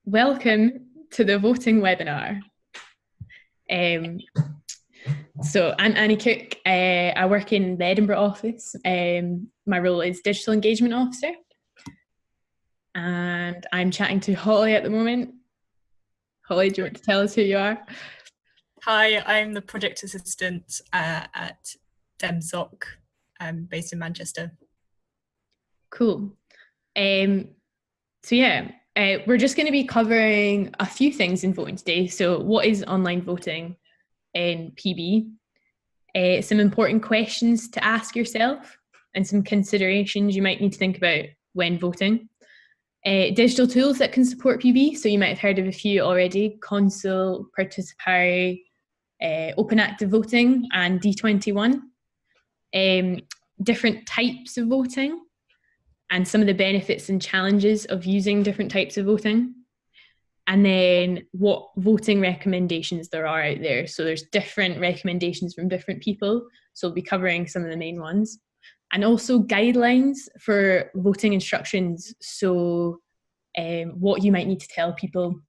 Welcome to the voting webinar. So I'm Annie Cook. I work in the Edinburgh office. My role is Digital Engagement Officer. And I'm chatting to Holly at the moment. Holly, do you want to tell us who you are? Hi, I'm the project assistant at DemSoc, based in Manchester. Cool. We're just going to be covering a few things in voting today. So what is online voting in PB? Some important questions to ask yourself and some considerations you might need to think about when voting. Digital tools that can support PB, so you might have heard of a few already: Console, Participatory, Open Active Voting, and D21. Different types of voting and some of the benefits and challenges of using different types of voting. And then what voting recommendations there are out there. So there's different recommendations from different people. So we'll be covering some of the main ones. And also guidelines for voting instructions. So what you might need to tell people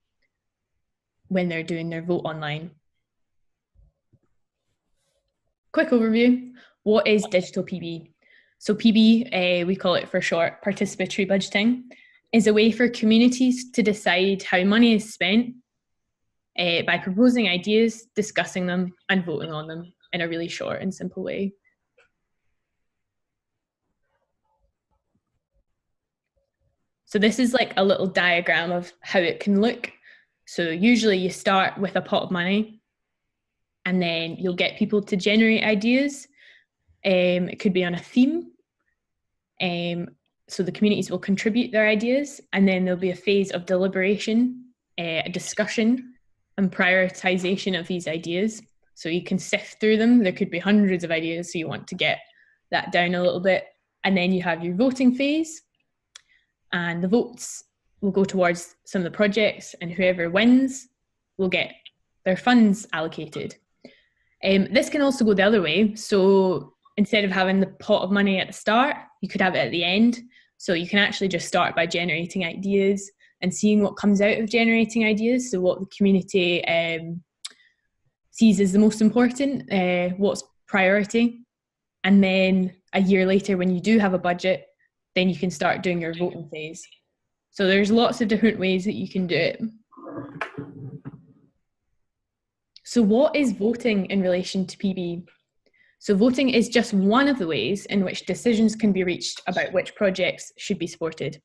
when they're doing their vote online. Quick overview. What is digital PB? So PB, we call it for short, participatory budgeting, is a way for communities to decide how money is spent by proposing ideas, discussing them, and voting on them in a really short and simple way. So this is like a little diagram of how it can look. So usually you start with a pot of money, and then you'll get people to generate ideas. It could be on a theme. So the communities will contribute their ideas, and then there'll be a phase of deliberation, a discussion, and prioritization of these ideas. So you can sift through them. There could be hundreds of ideas, so you want to get that down a little bit. And then you have your voting phase, and the votes will go towards some of the projects, and whoever wins will get their funds allocated. This can also go the other way. So instead of having the pot of money at the start, you could have it at the end. So you can actually just start by generating ideas and seeing what comes out of generating ideas. So what the community sees as the most important, what's priority. And then a year later, when you do have a budget, then you can start doing your voting phase. So there's lots of different ways that you can do it. So what is voting in relation to PB? So voting is just one of the ways in which decisions can be reached about which projects should be supported,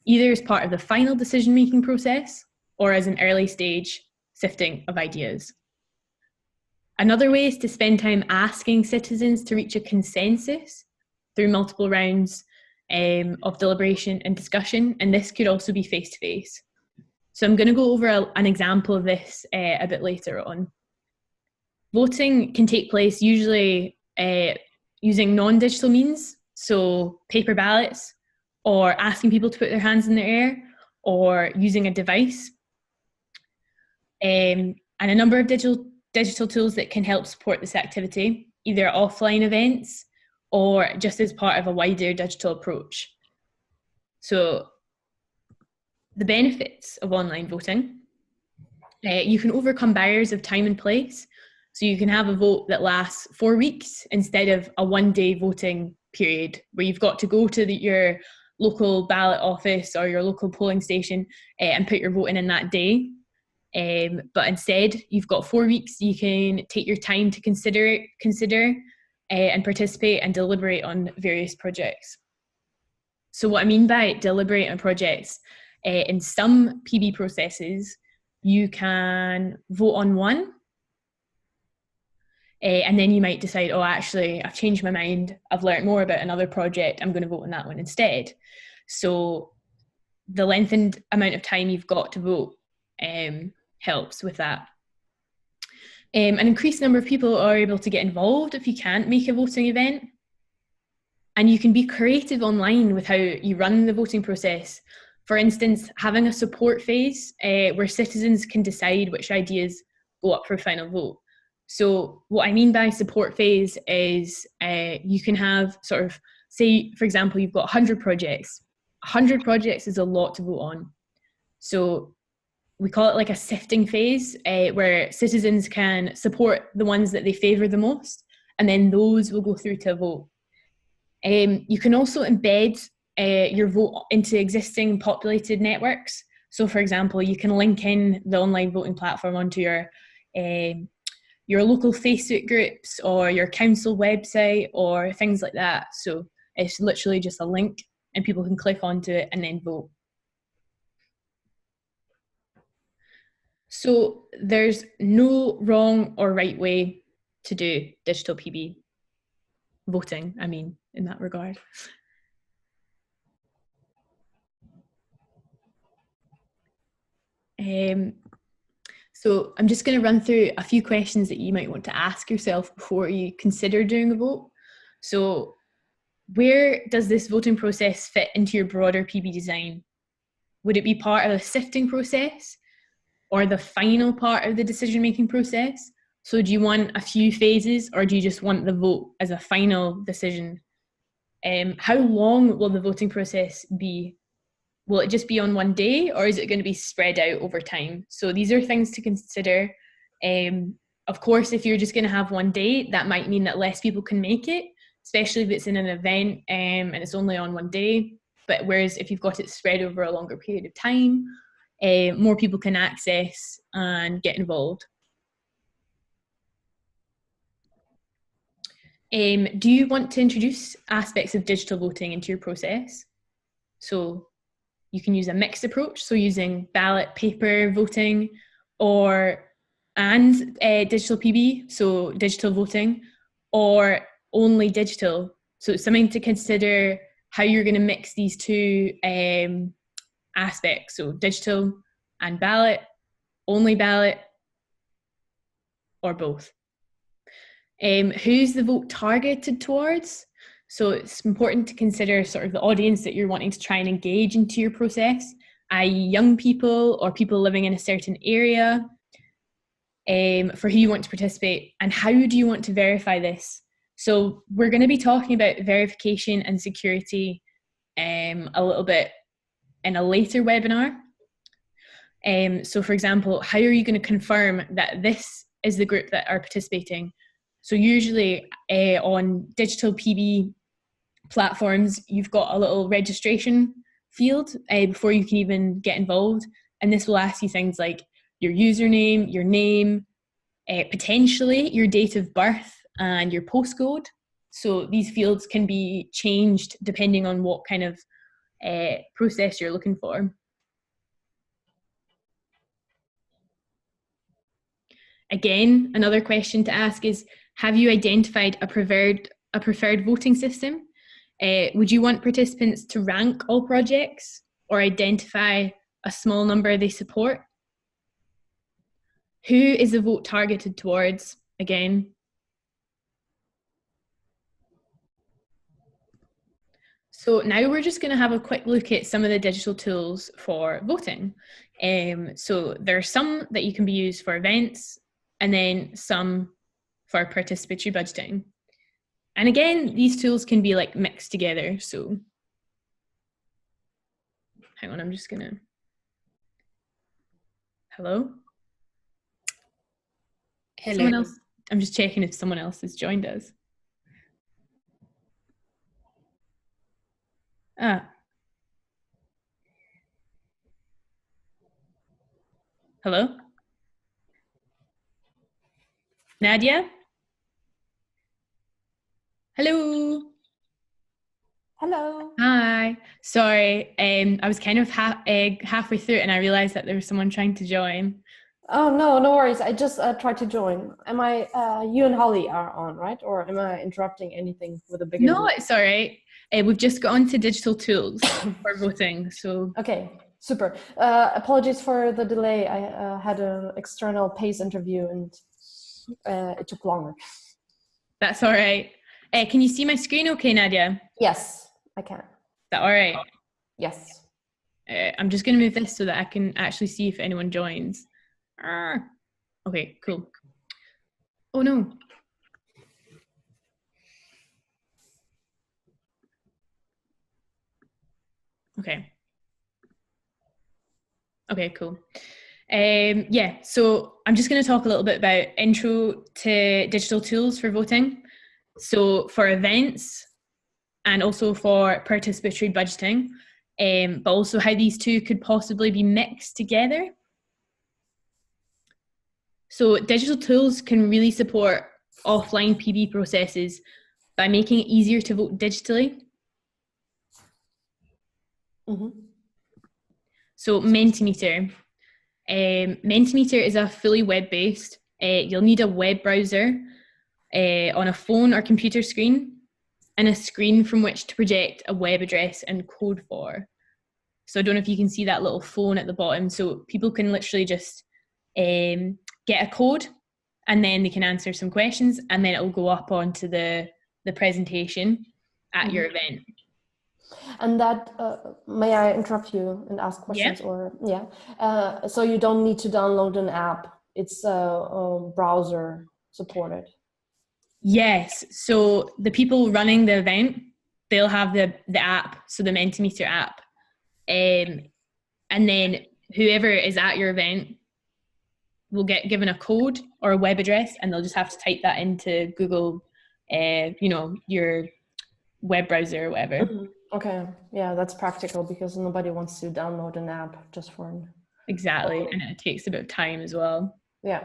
either as part of the final decision-making process or as an early stage sifting of ideas. Another way is to spend time asking citizens to reach a consensus through multiple rounds of deliberation and discussion, and this could also be face-to-face. So I'm going to go over an example of this a bit later on. Voting can take place usually using non-digital means, so paper ballots, or asking people to put their hands in the air, or using a device. And a number of digital tools that can help support this activity, either offline events or just as part of a wider digital approach. So the benefits of online voting: you can overcome barriers of time and place. So you can have a vote that lasts 4 weeks instead of a one-day voting period where you've got to go to your local ballot office or your local polling station and put your vote in that day. But instead, you've got 4 weeks. You can take your time to consider and participate and deliberate on various projects. So what I mean by deliberate on projects, in some PB processes, you can vote on one, and then you might decide, oh, actually, I've changed my mind. I've learned more about another project. I'm going to vote on that one instead. So the lengthened amount of time you've got to vote helps with that. An increased number of people are able to get involved if you can't make a voting event. And you can be creative online with how you run the voting process. For instance, having a support phase where citizens can decide which ideas go up for final vote. So what I mean by support phase is you can have sort of, say, for example, you've got 100 projects. 100 projects is a lot to vote on. So we call it like a sifting phase, where citizens can support the ones that they favour the most, and then those will go through to a vote. You can also embed your vote into existing populated networks. So, for example, you can link in the online voting platform onto your local Facebook groups or your council website or things like that. So it's literally just a link and people can click onto it and then vote. So there's no wrong or right way to do digital PB voting, I mean, in that regard. So I'm just going to run through a few questions that you might want to ask yourself before you consider doing a vote. So where does this voting process fit into your broader PB design? Would it be part of a sifting process or the final part of the decision-making process? So do you want a few phases or do you just want the vote as a final decision? How long will the voting process be? Will it just be on one day or is it going to be spread out over time? So these are things to consider. Of course, if you're just going to have one day, that might mean that less people can make it, especially if it's in an event and it's only on one day. But whereas if you've got it spread over a longer period of time, more people can access and get involved. Do you want to introduce aspects of digital voting into your process? So you can use a mixed approach, so using ballot paper voting and digital PB, so digital voting, or only digital. So it's something to consider how you're going to mix these two aspects, so digital and ballot, only ballot, or both. Who's the vote targeted towards? So it's important to consider sort of the audience that you're wanting to try and engage into your process, i.e. young people or people living in a certain area, for who you want to participate, and how do you want to verify this? So we're going to be talking about verification and security a little bit in a later webinar. So for example, how are you going to confirm that this is the group that are participating? So usually on digital PB platforms, you've got a little registration field before you can even get involved. And this will ask you things like your username, your name, potentially your date of birth and your postcode. So these fields can be changed depending on what kind of process you're looking for. Again, another question to ask is, have you identified a preferred voting system? Would you want participants to rank all projects or identify a small number they support? Who is the vote targeted towards? Again. So now we're just going to have a quick look at some of the digital tools for voting. So there are some that you can be used for events and then some for participatory budgeting. And again, these tools can be like mixed together. So hang on, I'm just going to, hello? Hello. Someone else, I'm just checking if someone else has joined us. Hello? Nadia? Hello? Hello. Hi. Sorry, I was kind of halfway through and I realized that there was someone trying to join. Oh, no worries. I just tried to join. You and Holly are on, right? Or am I interrupting anything with a big No, it's all right. We've just got onto digital tools for voting, so. Okay, super. Apologies for the delay. I had an external PACE interview and it took longer. That's all right. Can you see my screen okay, Nadia? Yes, I can. Is that all right? Yes. I'm just going to move this so that I can actually see if anyone joins. Okay, cool. Oh no. Okay. Okay, cool. Yeah, so I'm just going to talk a little bit about intro to digital tools for voting. So for events and also for participatory budgeting, but also how these two could possibly be mixed together. So digital tools can really support offline PB processes by making it easier to vote digitally. So Mentimeter. Mentimeter is a fully web-based. You'll need a web browser on a phone or computer screen and a screen from which to project a web address and code for. So I don't know if you can see that little phone at the bottom. So people can literally just get a code and then they can answer some questions and then it will go up onto the presentation at your event. And that, may I interrupt you and ask questions? Yeah. Or so you don't need to download an app. It's browser supported. Yes. So the people running the event, they'll have the app, so the Mentimeter app. And then whoever is at your event will get given a code or a web address and they'll just have to type that into Google, your web browser or whatever. Okay, yeah, that's practical because nobody wants to download an app just for Exactly, and it takes a bit of time as well. Yeah.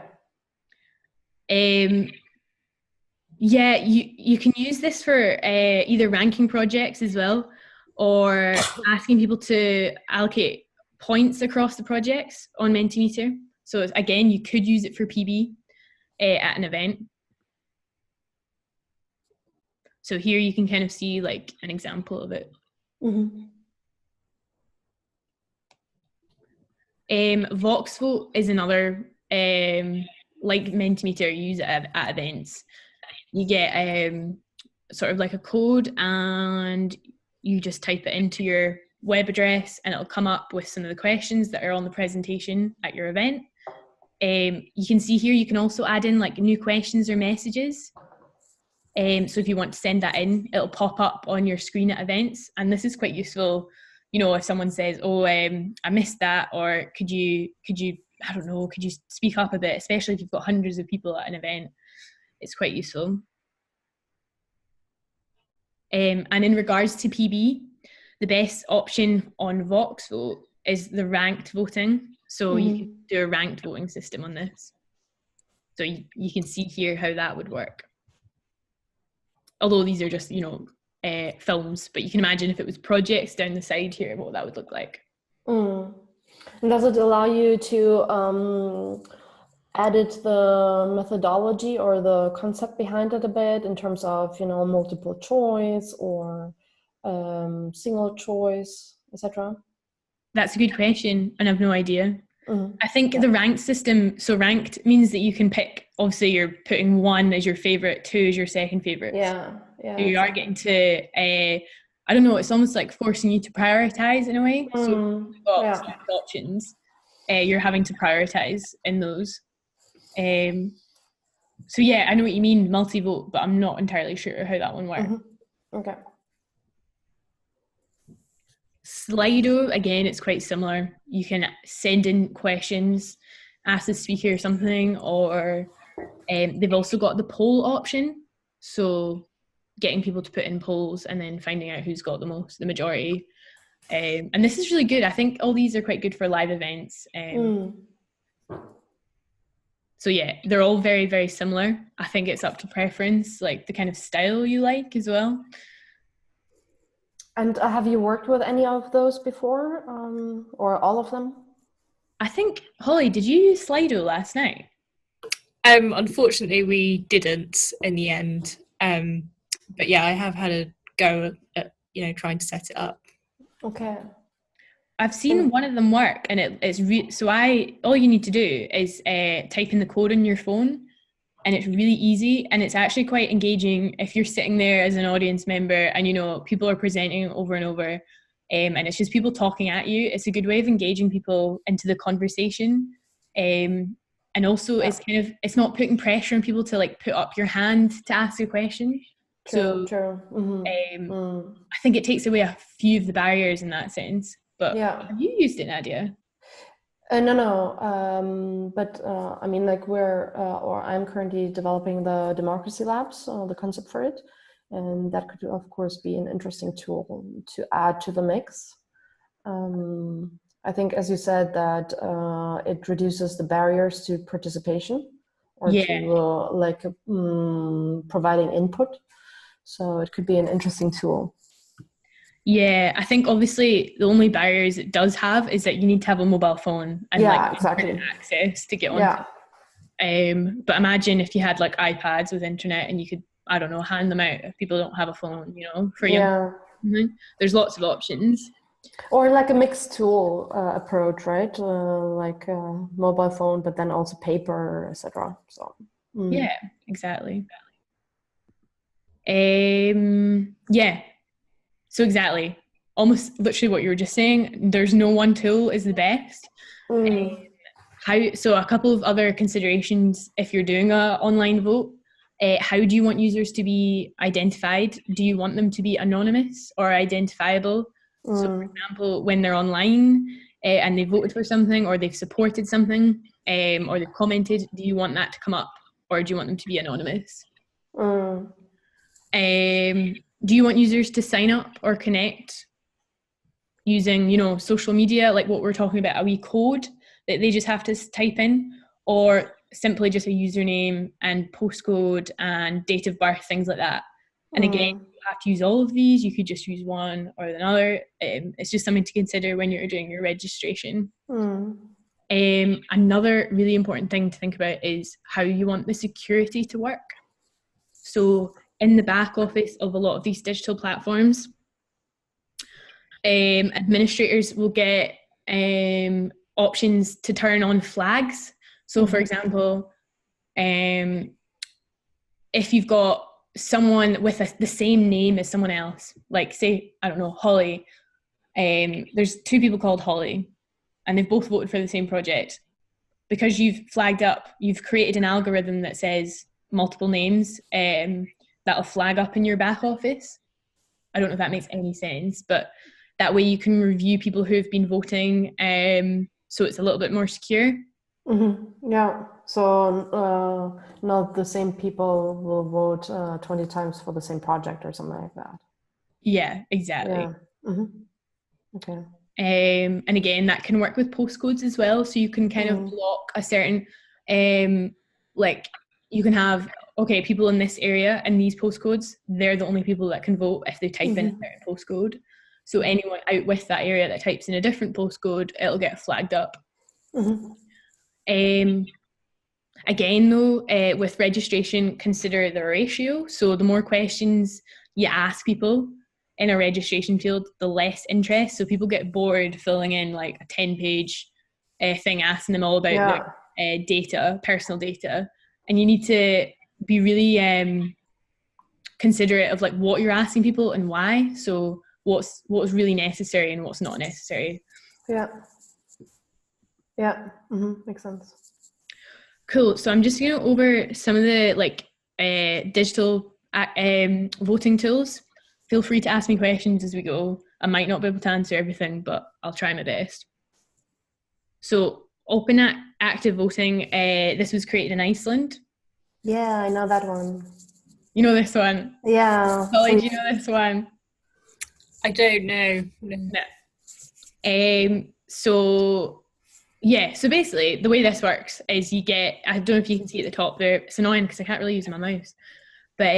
Yeah, you can use this for either ranking projects as well, or asking people to allocate points across the projects on Mentimeter. So again, you could use it for PB at an event. So here you can kind of see like an example of it. Voxvote is another like Mentimeter you use at events. You get sort of like a code and you just type it into your web address and it'll come up with some of the questions that are on the presentation at your event. You can see here you can also add in like new questions or messages. So if you want to send that in, it'll pop up on your screen at events. And this is quite useful, if someone says, oh, I missed that, or could you, I don't know, could you speak up a bit, especially if you've got hundreds of people at an event. It's quite useful. And in regards to PB, the best option on Voxvote is the ranked voting. So you can do a ranked voting system on this. So you can see here how that would work. Although these are just, films, but you can imagine if it was projects down the side here, what that would look like. And does it allow you to edit the methodology or the concept behind it a bit in terms of, multiple choice or single choice, etc.? That's a good question, and I've no idea. I think the ranked system, so ranked means that you can pick, obviously you're putting 1 as your favorite, 2 as your second favorite. Yeah. So you are getting to, I don't know, it's almost like forcing you to prioritize in a way. So you've got some options, you're having to prioritize in those. So yeah, I know what you mean, multi-vote, but I'm not entirely sure how that one works. Okay. Slido, again, it's quite similar. You can send in questions, ask the speaker something, or they've also got the poll option. So getting people to put in polls and then finding out who's got the majority. And this is really good. I think all these are quite good for live events. So yeah, they're all very, very similar. I think it's up to preference, like the kind of style you like as well. And have you worked with any of those before, or all of them? I think, Holly, did you use Slido last night? Unfortunately, we didn't in the end. But yeah, I have had a go at trying to set it up. Okay. I've seen one of them work, and all you need to do is type in the code on your phone, and it's really easy, and it's actually quite engaging if you're sitting there as an audience member and people are presenting over and over, and it's just people talking at you. It's a good way of engaging people into the conversation, and also it's not putting pressure on people to like put up your hand to ask a question. True. I think it takes away a few of the barriers in that sense. But have you used it, Nadia? No. But I mean, like or I'm currently developing the democracy labs, the concept for it, and that could, of course, be an interesting tool to add to the mix. I think, as you said, that it reduces the barriers to participation or Yeah. to providing input. So it could be an interesting tool. Yeah, I think obviously the only barriers it does have is that you need to have a mobile phone and exactly. access to get on. But imagine if you had like iPads with internet and you could, I don't know, hand them out if people don't have a phone, for young. There's lots of options. Or like a mixed tool approach, right? Like a mobile phone, but then also paper, etc. So yeah, exactly. Yeah. So exactly, almost literally what you were just saying. There's no one tool is the best. So a couple of other considerations if you're doing an online vote. How do you want users to be identified? Do you want them to be anonymous or identifiable? So, for example, when they're online and they voted for something or they've supported something or they've commented, do you want that to come up or do you want them to be anonymous? Do you want users to sign up or connect using, social media, like what we're talking about, a wee code that they just have to type in, or simply just a username and postcode and date of birth, things like that? And again, you have to use all of these. You could just use one or another. It's just something to consider when you're doing your registration. Another really important thing to think about is how you want the security to work. So in the back office of a lot of these digital platforms, administrators will get options to turn on flags. So for example, if you've got someone with the same name as someone else, like say, I don't know, Holly, there's two people called Holly and they've both voted for the same project. Because you've flagged up, you've created an algorithm that says multiple names that'll flag up in your back office. I don't know if that makes any sense, but that way you can review people who've been voting, so it's a little bit more secure. Yeah, so not the same people will vote 20 times for the same project or something like that. Yeah, exactly. Yeah. Okay. And again, that can work with postcodes as well. So you can kind of block a certain, like you can have, okay, people in this area and these postcodes, they're the only people that can vote if they type in a certain postcode. So anyone out with that area that types in a different postcode, it'll get flagged up. Again, though, with registration, consider the ratio. So the more questions you ask people in a registration field, the less interest. So people get bored filling in like a 10-page thing asking them all about their data, personal data. And you need to be really considerate of like what you're asking people and why. So what's really necessary and what's not necessary. Makes sense. Cool. So I'm just going to go over some of the digital voting tools. Feel free to ask me questions as we go. I might not be able to answer everything, but I'll try my best. So open active voting, this was created in Iceland. Yeah, I know that one. You know this one? Yeah. Holly, do you know this one? I don't know. No. So basically the way this works is you get, I don't know if you can see at the top there, it's annoying because I can't really use my mouse, but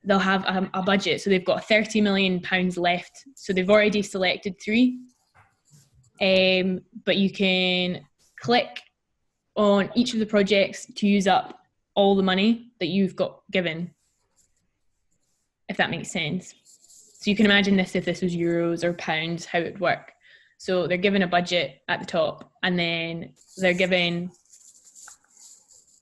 they'll have a budget. So they've got £30 million left. So they've already selected 3. But you can click on each of the projects to use up all the money that you've got given, if that makes sense. So you can imagine this if this was euros or pounds, how it would work. So they're given a budget at the top and then they're given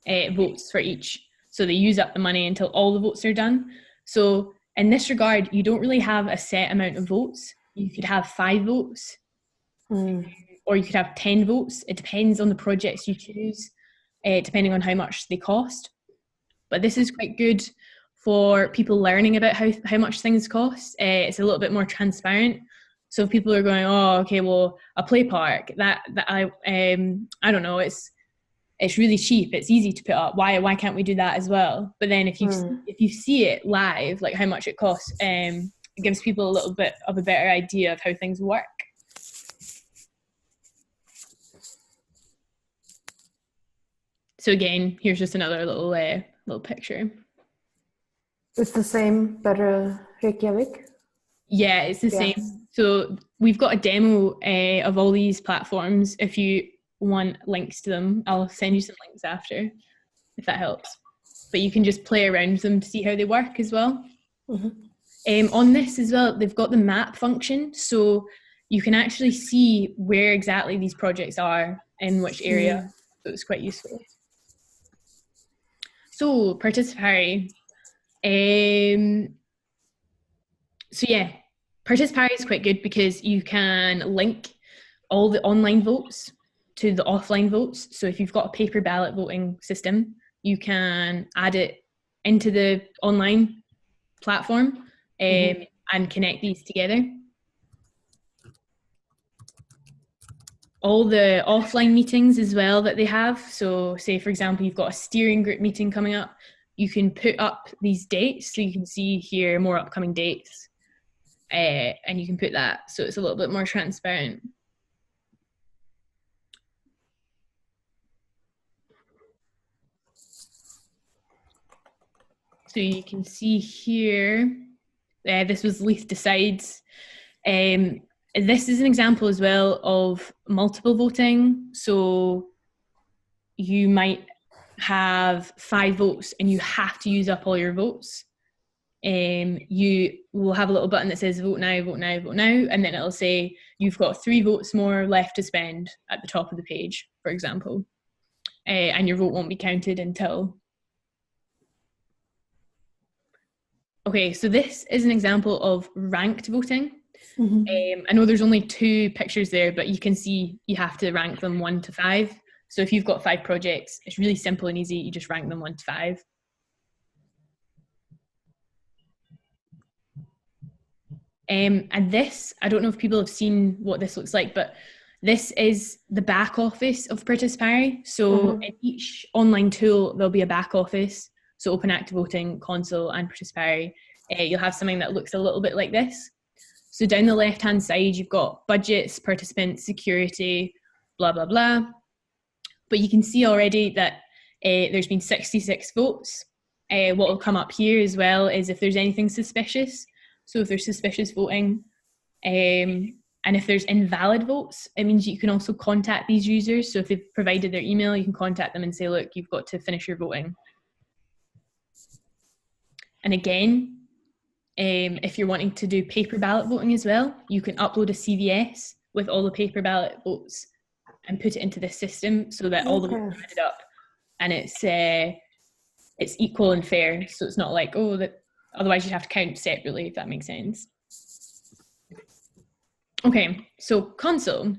votes for each. So they use up the money until all the votes are done. So in this regard, you don't really have a set amount of votes. You could have 5 votes or you could have 10 votes. It depends on the projects you choose, depending on how much they cost. But this is quite good for people learning about how much things cost. It's a little bit more transparent. So if people are going, oh, okay, well, a play park, that I don't know, it's really cheap, it's easy to put up, why can't we do that as well? But then if you see it live, like how much it costs, it gives people a little bit of a better idea of how things work. So again, here's just another little picture. It's the same, better Reykjavik. Yeah, it's the same. So we've got a demo of all these platforms. If you want links to them, I'll send you some links after, if that helps. But you can just play around with them to see how they work as well. On this as well, they've got the map function, so you can actually see where exactly these projects are in which area. So it's quite useful. So participatory. So yeah, participatory is quite good because you can link all the online votes to the offline votes. So if you've got a paper ballot voting system, you can add it into the online platform and connect these together. All the offline meetings as well that they have. So say, for example, you've got a steering group meeting coming up, you can put up these dates. So you can see here more upcoming dates and you can put that so it's a little bit more transparent. So you can see here, this was Leith Decides. This is an example as well of multiple voting. So you might have 5 votes and you have to use up all your votes. You will have a little button that says vote now, vote now, vote now, and then it'll say you've got 3 votes more left to spend at the top of the page, for example. And your vote won't be counted until. Okay, so this is an example of ranked voting. I know there's only 2 pictures there, but you can see you have to rank them 1 to 5. So if you've got 5 projects, it's really simple and easy. You just rank them 1 to 5. And this, I don't know if people have seen what this looks like, but this is the back office of participatory. So in each online tool, there'll be a back office. So Open Active Voting, Console, and participatory. You'll have something that looks a little bit like this. So down the left-hand side, you've got budgets, participants, security, blah, blah, blah. But you can see already that there's been 66 votes. What will come up here as well is if there's anything suspicious. So if there's suspicious voting, and if there's invalid votes, it means you can also contact these users. So if they've provided their email, you can contact them and say, look, you've got to finish your voting. And again, if you're wanting to do paper ballot voting as well, you can upload a CVS with all the paper ballot votes and put it into this system so that all the votes are added up and it's equal and fair. So it's not like, oh, that otherwise you'd have to count separately, if that makes sense. Okay, so Console.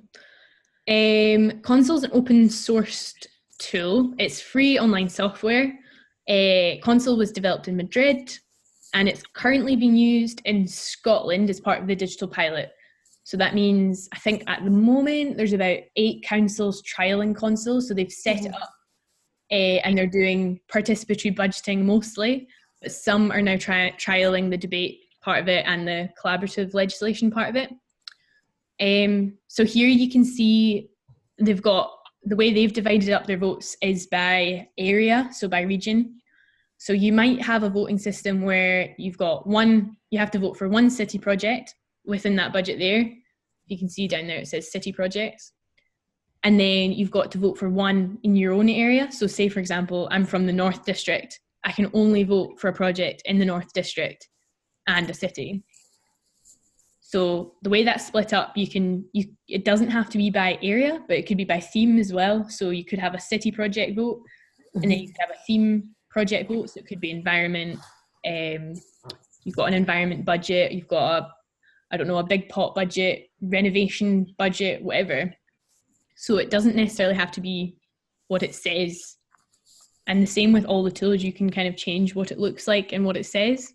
Console is an open sourced tool. It's free online software. Console was developed in Madrid and it's currently being used in Scotland as part of the digital pilot. So that means, I think at the moment, there's about 8 councils trialing Console. So they've set it up and they're doing participatory budgeting mostly, but some are now trialing the debate part of it and the collaborative legislation part of it. So here you can see they've got, the way they've divided up their votes is by area, so by region. So you might have a voting system where you've got you have to vote for one city project within that budget there. You can see down there it says city projects. And then you've got to vote for one in your own area. So say, for example, I'm from the North District. I can only vote for a project in the North District and a city. So the way that's split up, it doesn't have to be by area, but it could be by theme as well. So you could have a city project vote, and then you could have a theme project vote. So it could be environment. You've got an environment budget. You've got a big pot budget, renovation budget, whatever. So it doesn't necessarily have to be what it says. And the same with all the tools, you can kind of change what it looks like and what it says.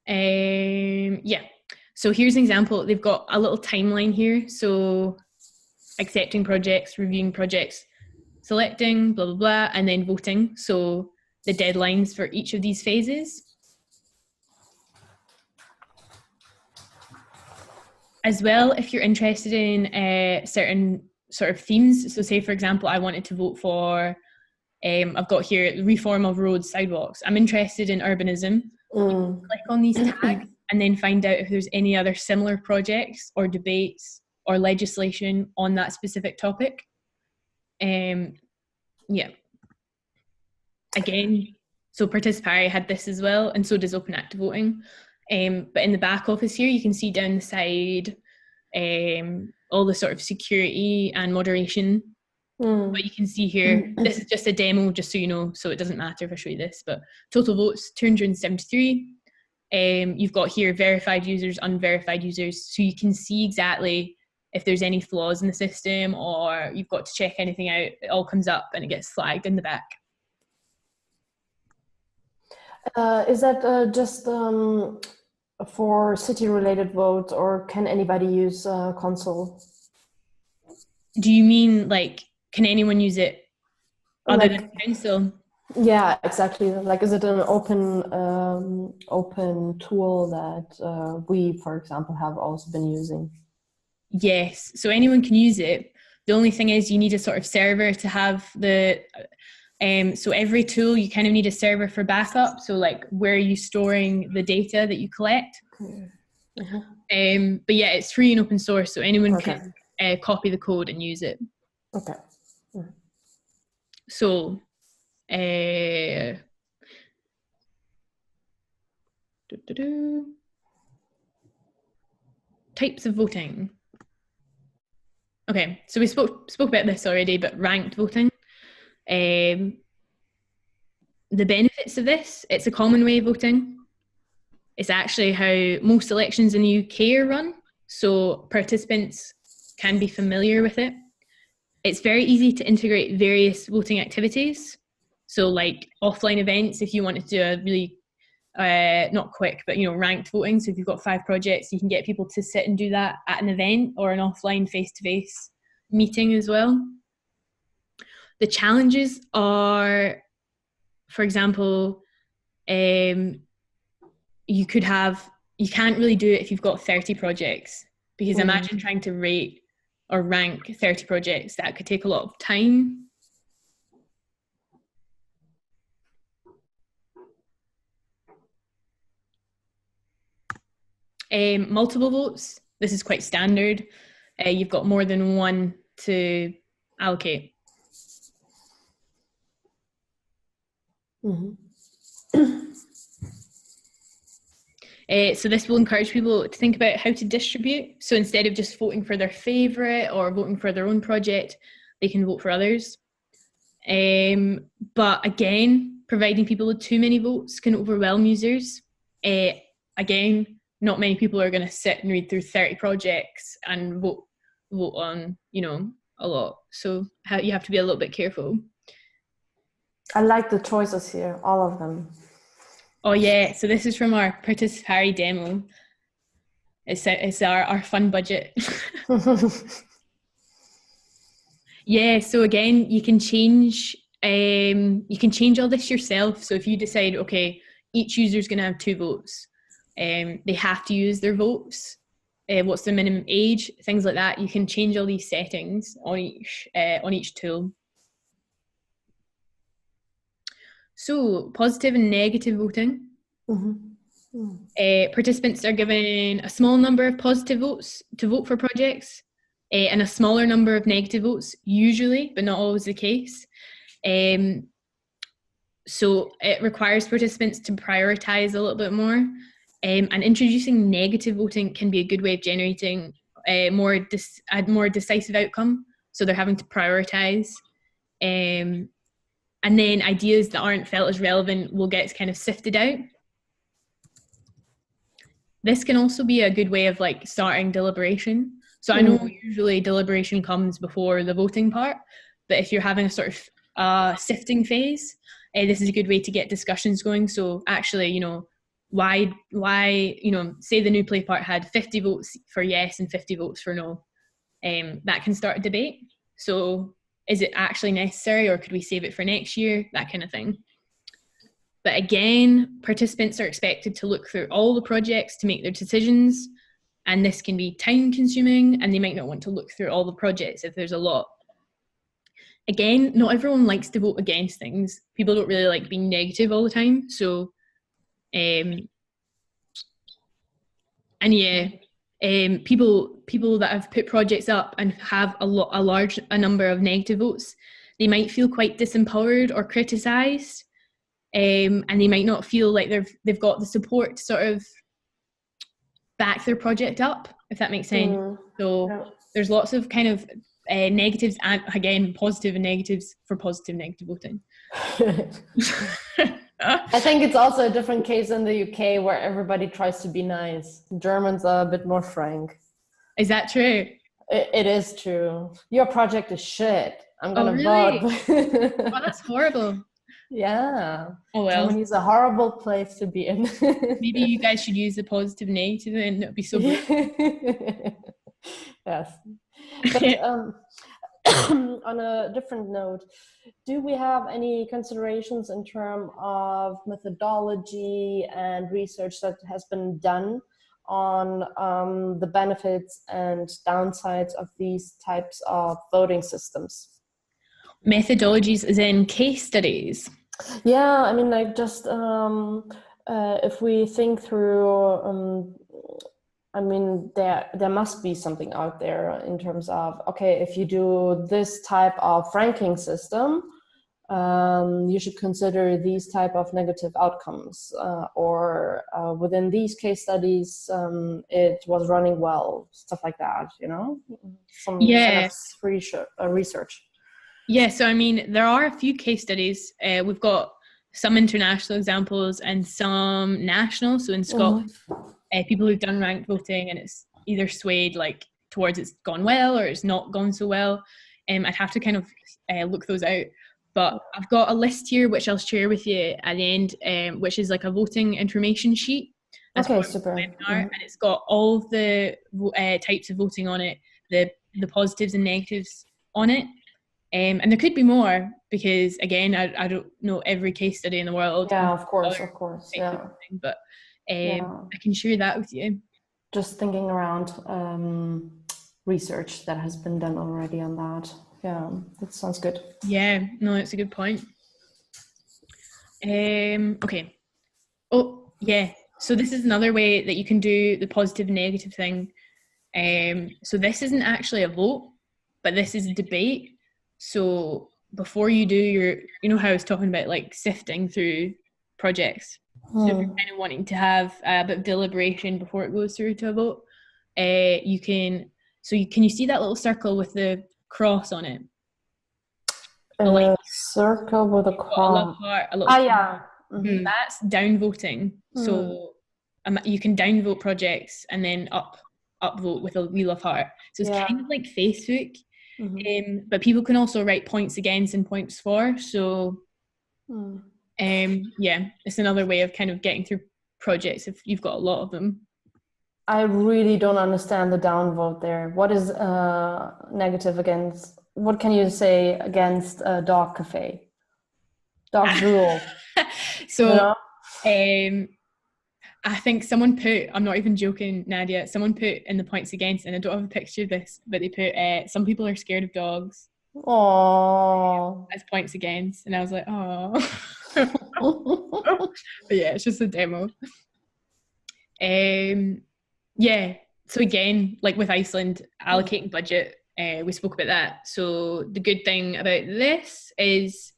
Yeah. So here's an example. They've got a little timeline here. So accepting projects, reviewing projects, selecting, blah, blah, blah, and then voting. So the deadlines for each of these phases. As well, if you're interested in certain sort of themes. So say, for example, I wanted to vote for, I've got here, reform of roads, sidewalks. I'm interested in urbanism. You click on these tags and then find out if there's any other similar projects or debates or legislation on that specific topic. Yeah. Again, so participatory had this as well, and so does open active voting. But in the back office here, you can see down the side all the sort of security and moderation. But you can see here, this is just a demo, just so you know, so it doesn't matter if I show you this, but total votes, 273. You've got here verified users, unverified users, so you can see exactly if there's any flaws in the system or you've got to check anything out. It all comes up and it gets flagged in the back. Is that just for city-related votes, or can anybody use console? Do you mean like, can anyone use it other than council? Yeah, exactly. Like, is it an open tool that we, for example, have also been using? Yes, so anyone can use it. The only thing is you need a sort of server to have the, so every tool you kind of need a server for backup. So like, where are you storing the data that you collect? But yeah, it's free and open source, so anyone can copy the code and use it. Okay. So, types of voting. Okay, so we spoke about this already, but ranked voting. The benefits of this, it's a common way of voting. It's actually how most elections in the UK are run, so participants can be familiar with it. It's very easy to integrate various voting activities. So like offline events, if you wanted to do a really, not quick, but ranked voting. So if you've got 5 projects, you can get people to sit and do that at an event or an offline face-to-face meeting as well. The challenges are, for example, you can't really do it if you've got 30 projects, because imagine trying to rate or rank 30 projects. That could take a lot of time. Multiple votes, this is quite standard. You've got more than one to allocate. So this will encourage people to think about how to distribute. So instead of just voting for their favourite or voting for their own project, they can vote for others. But again, providing people with too many votes can overwhelm users. Again, not many people are going to sit and read through 30 projects and vote on, a lot. So you have to be a little bit careful. I like the choices here, all of them. Oh yeah, so this is from our participatory demo. It's our fun budget. Yeah, so again, you can change all this yourself. So if you decide, okay, each user is going to have 2 votes, they have to use their votes. What's the minimum age? Things like that. You can change all these settings on each tool. So positive and negative voting. Participants are given a small number of positive votes to vote for projects, and a smaller number of negative votes, usually, but not always the case. So it requires participants to prioritize a little bit more. And introducing negative voting can be a good way of generating a more decisive outcome. So they're having to prioritize. And then ideas that aren't felt as relevant will get kind of sifted out. This can also be a good way of like starting deliberation. So I know usually deliberation comes before the voting part, but if you're having a sort of sifting phase, this is a good way to get discussions going. So actually, why, say the new play part had 50 votes for yes and 50 votes for no. That can start a debate. So is it actually necessary, or could we save it for next year? That kind of thing. But again, participants are expected to look through all the projects to make their decisions. And this can be time consuming, and they might not want to look through all the projects if there's a lot. Again, not everyone likes to vote against things. People don't really like being negative all the time. So, people that have put projects up and have a large number of negative votes, they might feel quite disempowered or criticised, and they might not feel like they've got the support to sort of back their project up, if that makes sense. So there's lots of kind of negatives, and again, positive and negatives for positive negative voting. I think it's also a different case in the UK, where everybody tries to be nice. Germans are a bit more frank. Is that true? It is true. Your project is shit. I'm gonna really? vote. Oh, that's horrible. Yeah. Oh well. Germany is a horrible place to be in. Maybe you guys should use the positive negative, and it'll be so good. Yes. But on a different note, do we have any considerations in terms of methodology and research that has been done on the benefits and downsides of these types of voting systems? Methodologies as in case studies? Yeah, I mean, like, just if we think through, I mean, there must be something out there in terms of, okay, if you do this type of ranking system, you should consider these type of negative outcomes, or within these case studies, it was running well, stuff like that, some kind of research. Yeah, so I mean, there are a few case studies. We've got some international examples and some national. So in Scotland, people who've done ranked voting and it's either swayed like towards it's gone well or it's not gone so well. I'd have to kind of look those out. But I've got a list here which I'll share with you at the end, which is like a voting information sheet. Okay, super. And it's got all the types of voting on it, the positives and negatives on it. And there could be more because, again, I don't know every case study in the world. Yeah, of course, yeah. But I can share that with you. Just thinking around research that has been done already on that. Yeah, that sounds good. Yeah, no, that's a good point. Okay. Oh, yeah. So this is another way that you can do the positive and negative thing. So this isn't actually a vote, but this is a debate. So before you do how I was talking about like sifting through projects. So if you're kind of wanting to have a bit of deliberation before it goes through to a vote, can you see that little circle with the cross on it? A circle with a cross. Yeah. Mm-hmm. That's downvoting. So you can downvote projects and then upvote with a wheel of heart. So it's kind of like Facebook. But people can also write points against and points for. So, it's another way of kind of getting through projects if you've got a lot of them. I really don't understand the downvote there. What is negative against? What can you say against a dog cafe? Dog rule. So, I think someone put, I'm not even joking, Nadia, someone put in the points against, and I don't have a picture of this, but they put, some people are scared of dogs. Aww. As points against. And I was like, oh. But yeah, it's just a demo. So again, like with Iceland, allocating budget, we spoke about that. So the good thing about this is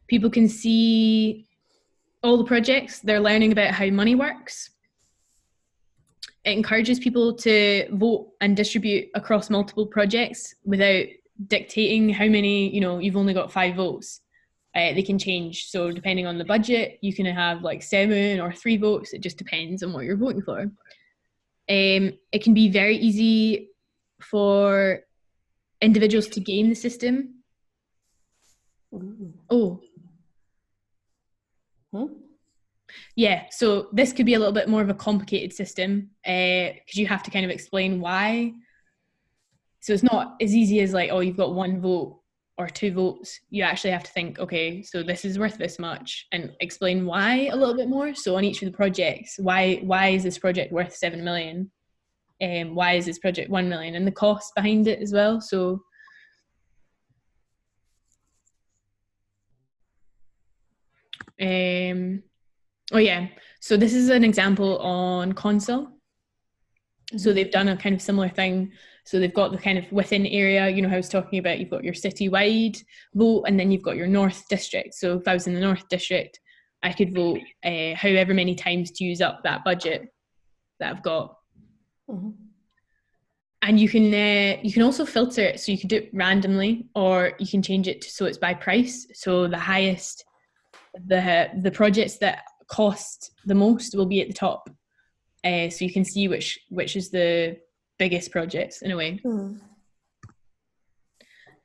people can see all the projects, they're learning about how money works. It encourages people to vote and distribute across multiple projects without dictating how many, you've only got 5 votes. They can change. So depending on the budget, you can have like 7 or 3 votes. It just depends on what you're voting for. It can be very easy for individuals to game the system. Yeah, so this could be a little bit more of a complicated system because you have to kind of explain why. So it's not as easy as like, oh, you've got 1 vote or 2 votes. You actually have to think, okay, so this is worth this much, and explain why a little bit more. So on each of the projects, why is this project worth 7 million? Why is this project 1 million? And the cost behind it as well. So oh yeah, so this is an example on Console. So they've done a kind of similar thing. So they've got the kind of within area, you know, how I was talking about, you've got your citywide vote, and then you've got your North District. So if I was in the North District, I could vote however many times to use up that budget that I've got. And you can also filter it. So you can do it randomly, or you can change it so it's by price. So the highest, the projects that cost the most will be at the top. So you can see which is the biggest projects in a way.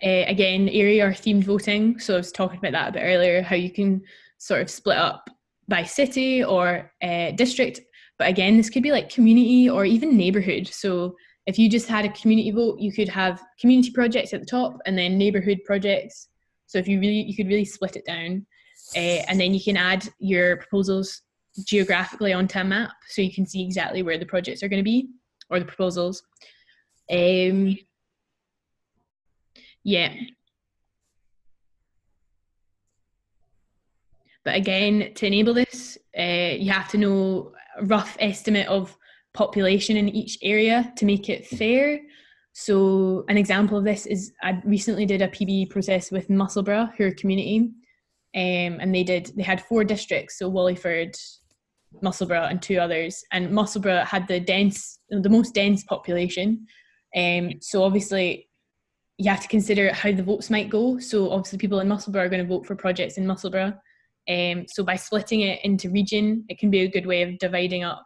Again, area or themed voting. So I was talking about that a bit earlier, how you can sort of split up by city or district. But again, this could be like community or even neighborhood. So if you just had a community vote, you could have community projects at the top and then neighborhood projects. So if you could really split it down, and then you can add your proposals geographically onto a map, so you can see exactly where the projects are going to be, or the proposals. Yeah. But again, to enable this, you have to know a rough estimate of population in each area to make it fair. So an example of this is I recently did a PB process with Musselburgh, who are community, and they had 4 districts, so Wallingford, Musselburgh and 2 others, and Musselburgh had the most dense population. So obviously you have to consider how the votes might go. So obviously people in Musselburgh are going to vote for projects in Musselburgh. So by splitting it into region, it can be a good way of dividing up,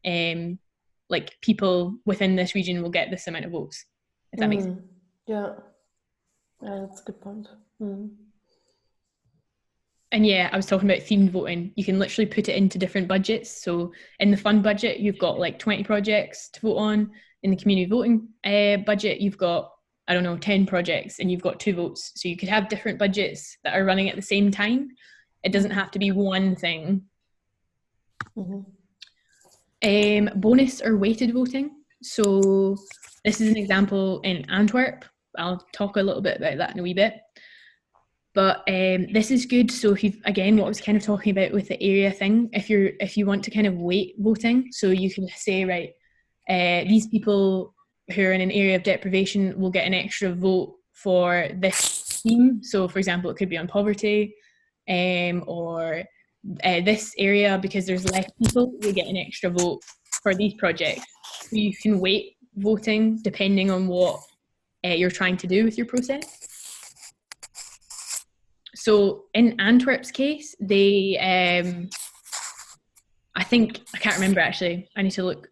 like people within this region will get this amount of votes, if that makes sense. Yeah, that's a good point. And yeah, I was talking about themed voting. You can literally put it into different budgets. So in the fund budget, you've got like 20 projects to vote on. In the community voting budget, you've got, I don't know, 10 projects and you've got 2 votes. So you could have different budgets that are running at the same time. It doesn't have to be one thing. Bonus or weighted voting. So this is an example in Antwerp. I'll talk a little bit about that in a wee bit. But this is good. So if you've, again, what I was kind of talking about with the area thing, if you want to kind of weight voting, so you can say, right, these people who are in an area of deprivation will get an extra vote for this theme. So for example, it could be on poverty, or this area, because there's less people, we get an extra vote for these projects. So you can weight voting depending on what you're trying to do with your process. So in Antwerp's case, they, I can't remember actually, I need to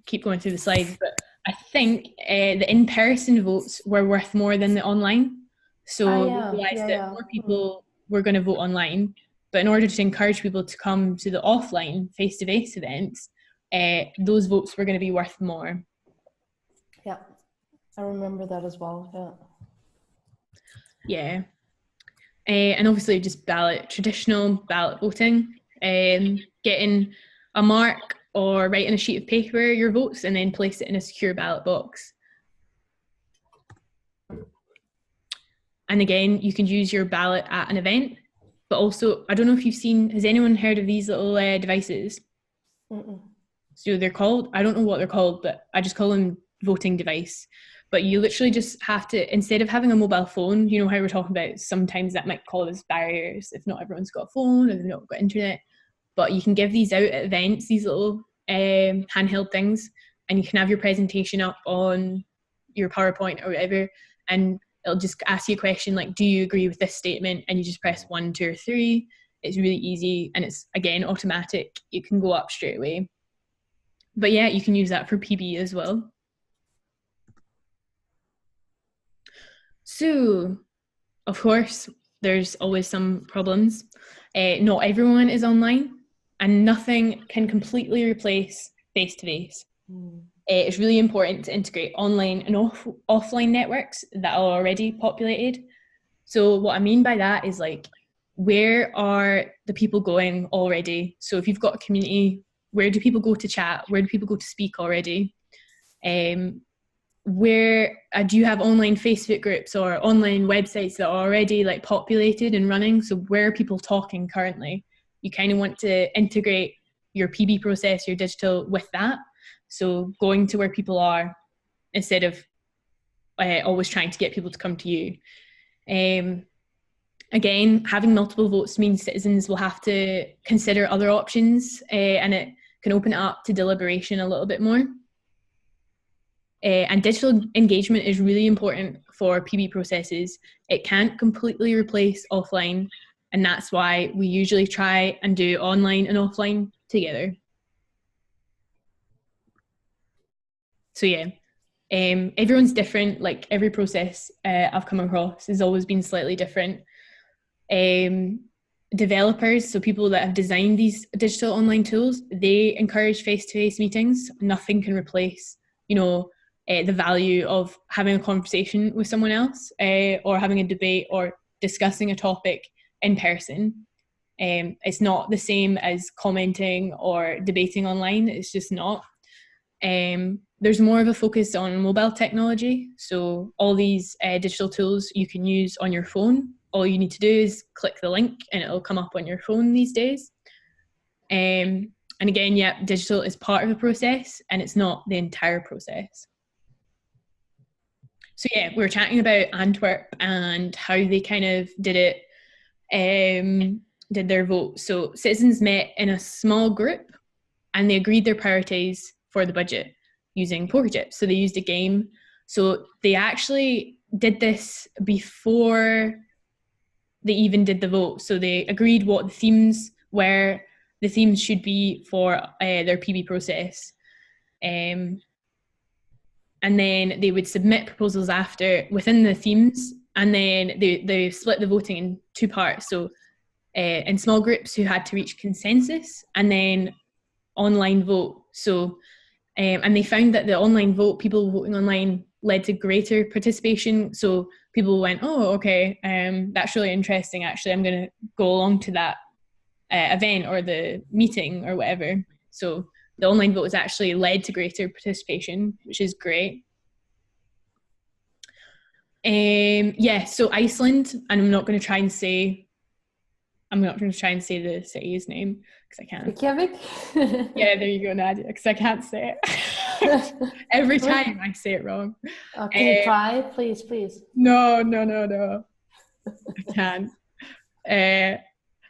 keep going through the slides, but I think the in-person votes were worth more than the online. So they realised that more people were going to vote online, but in order to encourage people to come to the offline face-to-face events, those votes were going to be worth more. Yeah, I remember that as well, Yeah. And obviously just traditional ballot voting, getting a mark or write on a sheet of paper your votes and then place it in a secure ballot box. And again, you can use your ballot at an event, but also, I don't know if you've seen, has anyone heard of these little devices? So they're called, I don't know what they're called, but I just call them voting device. But you literally just have to, instead of having a mobile phone, you know how we're talking about sometimes that might cause barriers if not everyone's got a phone or they've not got internet. But you can give these out at events, these little handheld things, and you can have your presentation up on your PowerPoint or whatever, and it'll just ask you a question like, do you agree with this statement? And you just press 1, 2, or 3. It's really easy, and it's, again, automatic. You can go up straight away. But yeah, you can use that for PB as well. So, of course, there's always some problems. Not everyone is online. and nothing can completely replace face-to-face. It's really important to integrate online and offline networks that are already populated. So what I mean by that is like, where are the people going already? So if you've got a community, where do people go to chat? Where do people go to speak already? Where do you have online Facebook groups or online websites that are already like populated and running? So where are people talking currently? You kind of want to integrate your PB process, your digital, with that. So going to where people are instead of always trying to get people to come to you. Again, having multiple votes means citizens will have to consider other options, and it can open it up to deliberation a little bit more. And digital engagement is really important for PB processes. It can't completely replace offline, and that's why we usually try and do online and offline together. So yeah, everyone's different. Like every process I've come across has always been slightly different. Developers, so people that have designed these digital online tools, they encourage face-to-face meetings. Nothing can replace, the value of having a conversation with someone else, or having a debate or discussing a topic in person. It's not the same as commenting or debating online. It's just not. There's more of a focus on mobile technology. So all these digital tools you can use on your phone. All you need to do is click the link and it'll come up on your phone these days. And again, yeah, digital is part of the process and it's not the entire process. So yeah, we were chatting about Antwerp and how they kind of did it, did their vote. So citizens met in a small group and they agreed their priorities for the budget using poker chips. So they used a game. So they actually did this before they even did the vote. So they agreed what the themes were, the themes should be for their PB process. And then they would submit proposals after within the themes, and then they split the voting in two parts. So in small groups who had to reach consensus, and then online vote. So and they found that the online vote, people voting online, led to greater participation. So people went, oh, okay, that's really interesting. Actually, I'm going to go along to that event or the meeting or whatever. So the online vote has actually led to greater participation, which is great. Yeah, so Iceland, and I'm not going to try and say the city's name because I can't. Reykjavik? Yeah, there you go, Nadia, because I can't say it. Every time I say it wrong. Can you try, please? No. I can't.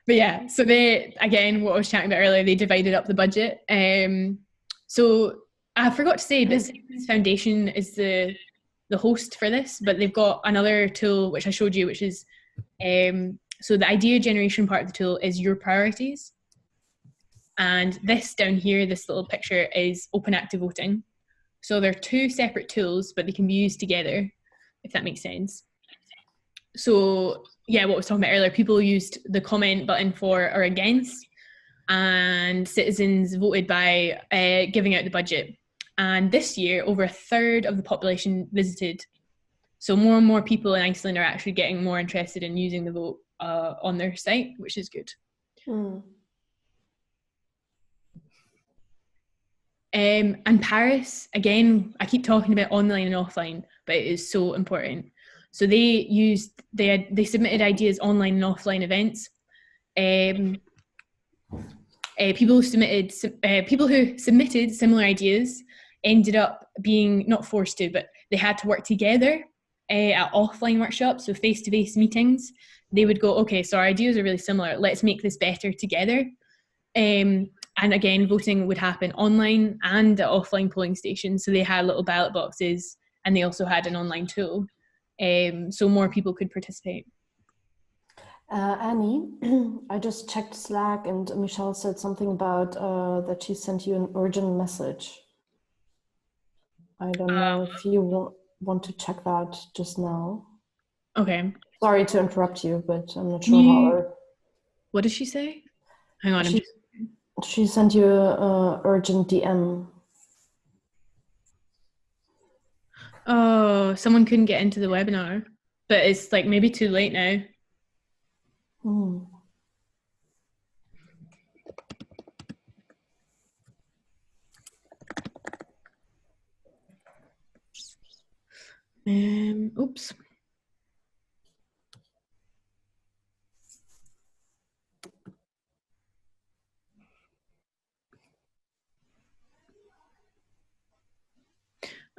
But yeah, so they, again, what I was chatting about earlier, they divided up the budget. So I forgot to say, but Citizens Foundation is the host for this, but they've got another tool which I showed you, which is so the idea generation part of the tool is your priorities. And this down here, this little picture, is open active voting. So they're two separate tools, but they can be used together, if that makes sense. So yeah, what I was talking about earlier, people used the comment button for or against, and citizens voted by giving out the budget. And this year, over a third of the population visited. So more and more people in Iceland are actually getting more interested in using the vote on their site, which is good. And Paris, again, I keep talking about online and offline, but it is so important. So they submitted ideas online and offline events. People who submitted similar ideas ended up being not forced to, but they had to work together at offline workshops, so face-to-face meetings. They would go, okay, so our ideas are really similar. Let's make this better together. And again, voting would happen online and at offline polling stations. So they had little ballot boxes, and they also had an online tool, so more people could participate. Annie, I just checked Slack, and Michelle said something about that she sent you an urgent message. I don't know if you want to check that just now. Okay. Sorry to interrupt you, but I'm not sure how. What did she say? Hang on. She sent you a urgent DM. Oh, someone couldn't get into the webinar, but it's like maybe too late now. Hmm. Oops.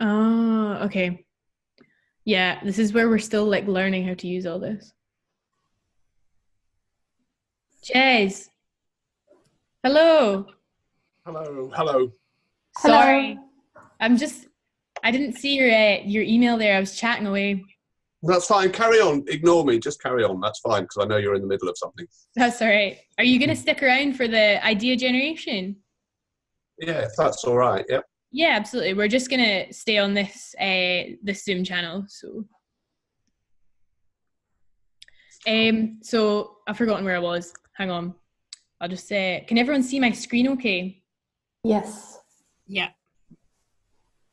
Oh, okay. Yeah, this is where we're still like learning how to use all this. Jez. Hello. Hello, hello. Sorry. Hello. I didn't see your email there. I was chatting away. That's fine. Carry on. Ignore me. Just carry on. That's fine because I know you're in the middle of something. That's all right. Are you going to stick around for the idea generation? Yeah, if that's all right. Yep. Yeah, absolutely. We're just going to stay on this Zoom channel. So I've forgotten where I was. Hang on. I'll just say, can everyone see my screen okay? Yes. Yeah.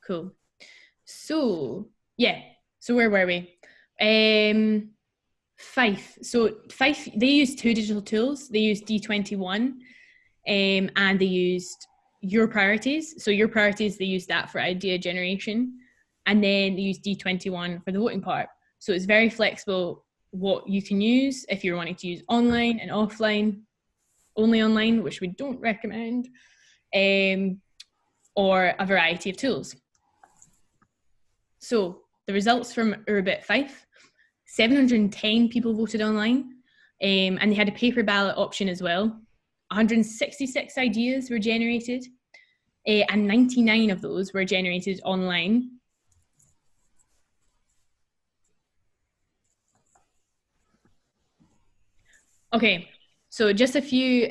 Cool. So, yeah. So where were we? Fife. So Fife, they use two digital tools. They use D21 and they used Your Priorities. So Your Priorities, they use that for idea generation. And then they use D21 for the voting part. So it's very flexible what you can use if you're wanting to use online and offline, only online, which we don't recommend, or a variety of tools. So the results from Urbit Fife, 710 people voted online, and they had a paper ballot option as well. 166 ideas were generated, and 99 of those were generated online. Okay, so just a few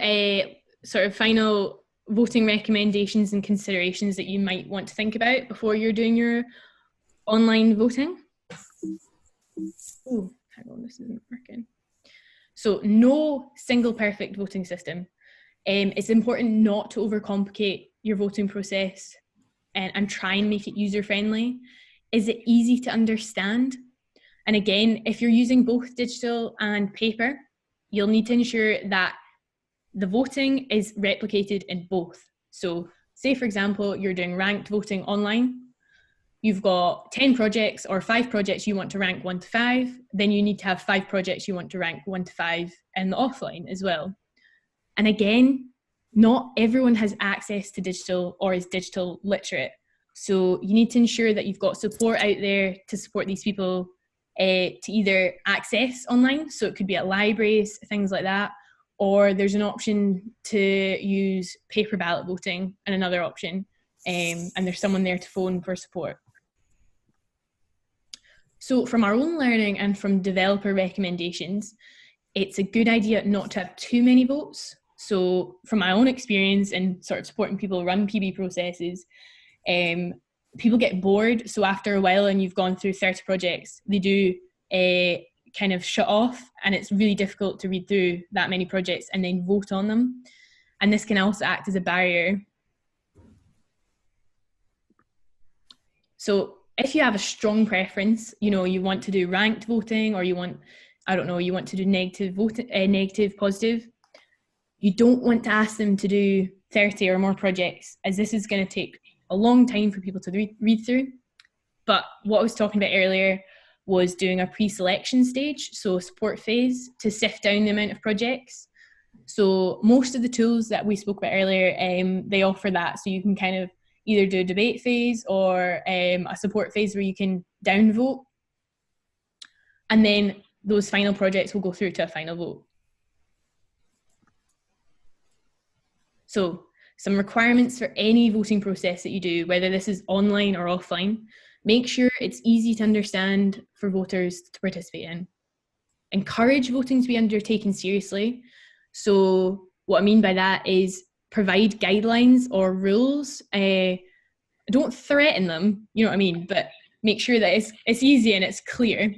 sort of final voting recommendations and considerations that you might want to think about before you're doing your online voting. Oh, hang on, this isn't working. So no single perfect voting system. It's important not to overcomplicate your voting process and try and make it user-friendly. Is it easy to understand? And again, if you're using both digital and paper, you'll need to ensure that the voting is replicated in both. So say, for example, you're doing ranked voting online. You've got 10 projects or 5 projects you want to rank 1 to 5, then you need to have 5 projects you want to rank 1 to 5 in the offline as well. And again, not everyone has access to digital or is digital literate. So you need to ensure that you've got support out there to support these people to either access online, so it could be at libraries, things like that, or there's an option to use paper ballot voting and another option, and there's someone there to phone for support. So from our own learning and from developer recommendations, it's a good idea not to have too many votes. So from my own experience and sort of supporting people run PB processes, people get bored. So after a while and you've gone through 30 projects, they do kind of shut off, and it's really difficult to read through that many projects and then vote on them. And this can also act as a barrier. So if you have a strong preference, you know, you want to do ranked voting, or you want, I don't know, you want to do negative, positive, you don't want to ask them to do 30 or more projects, as this is going to take a long time for people to read through. But what I was talking about earlier was doing a pre-selection stage, so support phase, to sift down the amount of projects. So most of the tools that we spoke about earlier, they offer that. So you can kind of either do a debate phase or a support phase where you can downvote. And then those final projects will go through to a final vote. So some requirements for any voting process that you do, whether this is online or offline, make sure it's easy to understand for voters to participate in. Encourage voting to be undertaken seriously. So what I mean by that is provide guidelines or rules. Don't threaten them, you know what I mean, but make sure that it's easy and it's clear.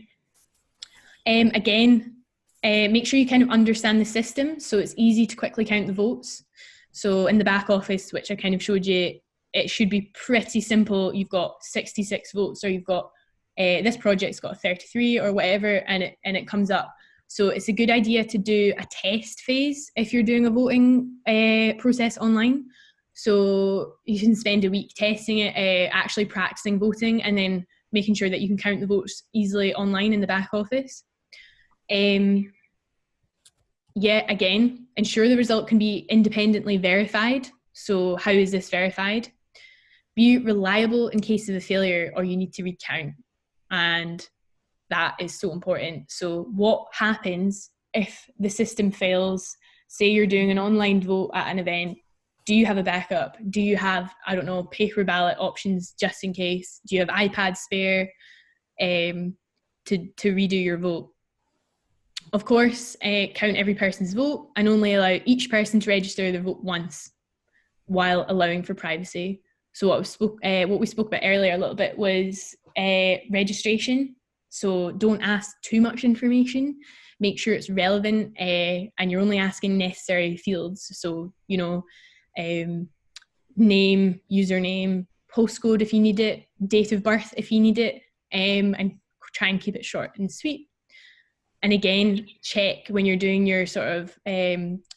Again, make sure you kind of understand the system so it's easy to quickly count the votes. So in the back office, which I kind of showed you, it should be pretty simple. You've got 66 votes, or you've got this project's got 33 or whatever, and it comes up. So it's a good idea to do a test phase if you're doing a voting process online. So you can spend a week testing it, actually practicing voting, and then making sure that you can count the votes easily online in the back office. Yeah, again, ensure the result can be independently verified. So how is this verified? Be reliable in case of a failure or you need to recount. And that is so important. So what happens if the system fails? Say you're doing an online vote at an event. Do you have a backup? Do you have, I don't know, paper ballot options just in case? Do you have iPads spare to redo your vote? Of course, count every person's vote and only allow each person to register their vote once while allowing for privacy. So what we spoke about earlier a little bit was registration. So don't ask too much information. Make sure it's relevant and you're only asking necessary fields. So, you know, name, username, postcode if you need it, date of birth if you need it, and try and keep it short and sweet. And again, check when you're doing your sort of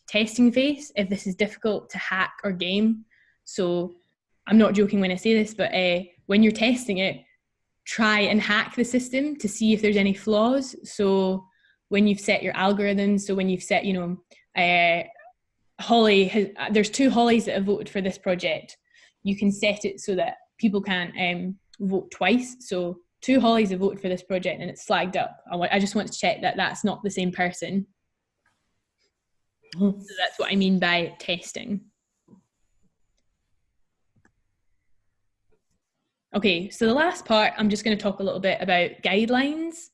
testing phase if this is difficult to hack or game. So I'm not joking when I say this, but when you're testing it, try and hack the system to see if there's any flaws. So when you've set your algorithms, so when you've set, you know, Holly, there's 2 Hollies that have voted for this project. You can set it so that people can't vote twice. So 2 Hollies have voted for this project and it's flagged up. I just want to check that that's not the same person. So that's what I mean by testing. Okay, so the last part, I'm just going to talk a little bit about guidelines.